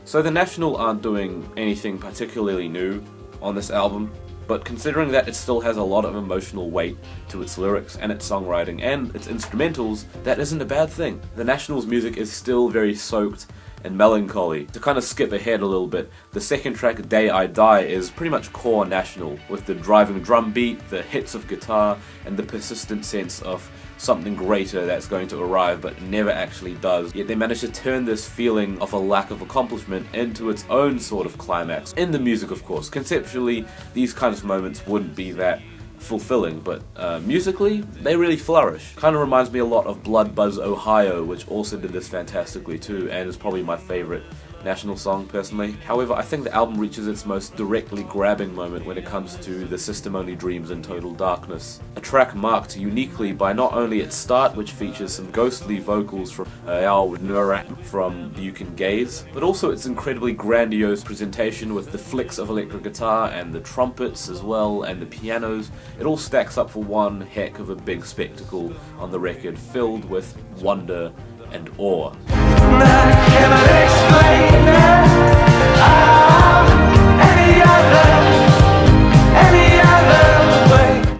So the National aren't doing anything particularly new on this album, but considering that it still has a lot of emotional weight to its lyrics and its songwriting and its instrumentals, that isn't a bad thing. The National's music is still very soaked in melancholy. To kind of skip ahead a little bit, the second track, Day I Die, is pretty much core National, with the driving drum beat, the hits of guitar, and the persistent sense of something greater that's going to arrive but never actually does. Yet they manage to turn this feeling of a lack of accomplishment into its own sort of climax. In the music, of course. Conceptually, these kinds of moments wouldn't be that fulfilling, but musically, they really flourish. Kind of reminds me a lot of Blood Buzz Ohio, which also did this fantastically too, and is probably my favorite National song personally. However, I think the album reaches its most directly grabbing moment when it comes to The System Only Dreams and Total Darkness. A track marked uniquely by not only its start, which features some ghostly vocals from from You Can Gaze, but also its incredibly grandiose presentation with the flicks of electric guitar and the trumpets as well, and the pianos. It all stacks up for one heck of a big spectacle on the record, filled with wonder and awe.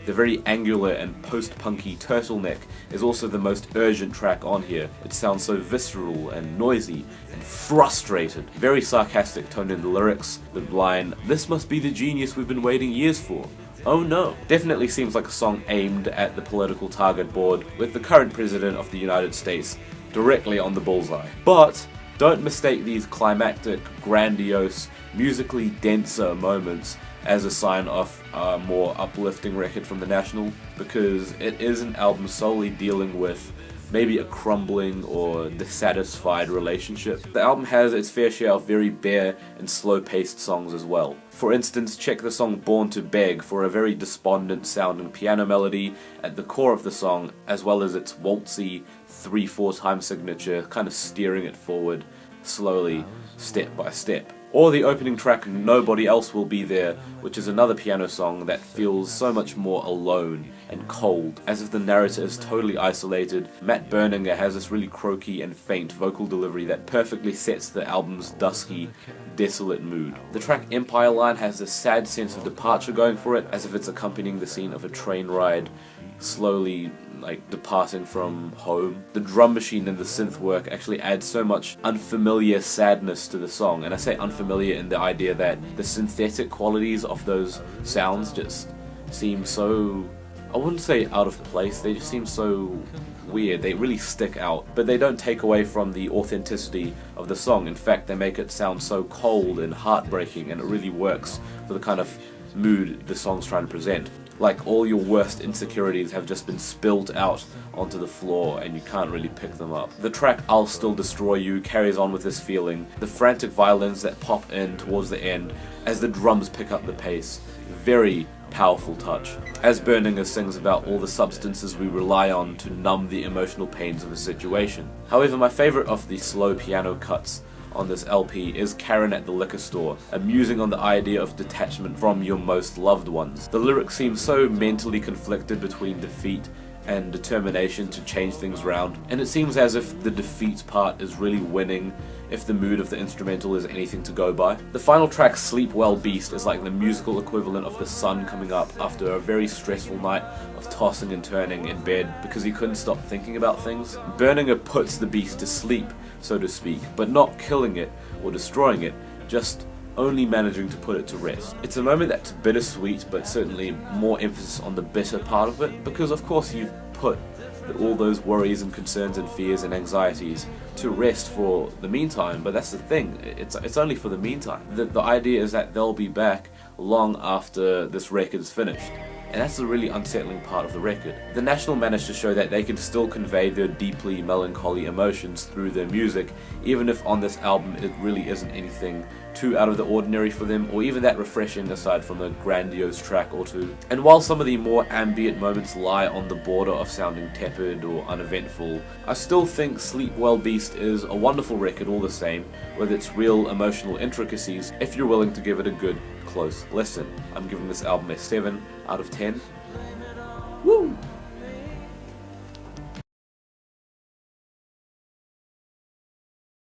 The very angular and post-punky Turtleneck is also the most urgent track on here. It sounds so visceral and noisy and frustrated. Very sarcastic tone in the lyrics. The line, "This must be the genius we've been waiting years for. Oh no." Definitely seems like a song aimed at the political target board, with the current president of the United States directly on the bullseye. But don't mistake these climactic, grandiose, musically denser moments as a sign of a more uplifting record from the National, because it is an album solely dealing with maybe a crumbling or dissatisfied relationship. The album has its fair share of very bare and slow-paced songs as well. For instance, check the song Born to Beg for a very despondent sounding piano melody at the core of the song, as well as its waltzy 3/4 time signature kind of steering it forward slowly, step by step. Or the opening track, Nobody Else Will Be There, which is another piano song that feels so much more alone and cold, as if the narrator is totally isolated. Matt Berninger has this really croaky and faint vocal delivery that perfectly sets the album's dusky, desolate mood. The track Empire Line has this sad sense of departure going for it, as if it's accompanying the scene of a train ride, slowly departing from home. The drum machine and the synth work actually add so much unfamiliar sadness to the song, and I say unfamiliar in the idea that the synthetic qualities of those sounds just seem so, I wouldn't say out of place, they just seem so weird. They really stick out, but they don't take away from the authenticity of the song. In fact, they make it sound so cold and heartbreaking, and it really works for the kind of mood the song's trying to present. Like all your worst insecurities have just been spilled out onto the floor and you can't really pick them up. The track I'll Still Destroy You carries on with this feeling. The frantic violins that pop in towards the end as the drums pick up the pace. Very powerful touch. As Berninger sings about all the substances we rely on to numb the emotional pains of a situation. However, my favourite of the slow piano cuts on this LP is Carin at the Liquor Store, musing on the idea of detachment from your most loved ones. The lyrics seem so mentally conflicted between defeat and determination to change things round, and it seems as if the defeat part is really winning if the mood of the instrumental is anything to go by. The final track, Sleep Well Beast, is like the musical equivalent of the sun coming up after a very stressful night of tossing and turning in bed because he couldn't stop thinking about things. Berninger puts the beast to sleep, so to speak, but not killing it or destroying it, just only managing to put it to rest. It's a moment that's bittersweet, but certainly more emphasis on the bitter part of it, because of course you've put all those worries and concerns and fears and anxieties to rest for the meantime, but that's the thing, it's only for the meantime. The idea is that they'll be back long after this record's finished. And that's the really unsettling part of the record. The National managed to show that they can still convey their deeply melancholy emotions through their music, even if on this album it really isn't anything too out of the ordinary for them, or even that refreshing aside from a grandiose track or two. And while some of the more ambient moments lie on the border of sounding tepid or uneventful, I still think Sleep Well Beast is a wonderful record all the same, with its real emotional intricacies, if you're willing to give it a good close listen. I'm giving this album a 7 out of 10.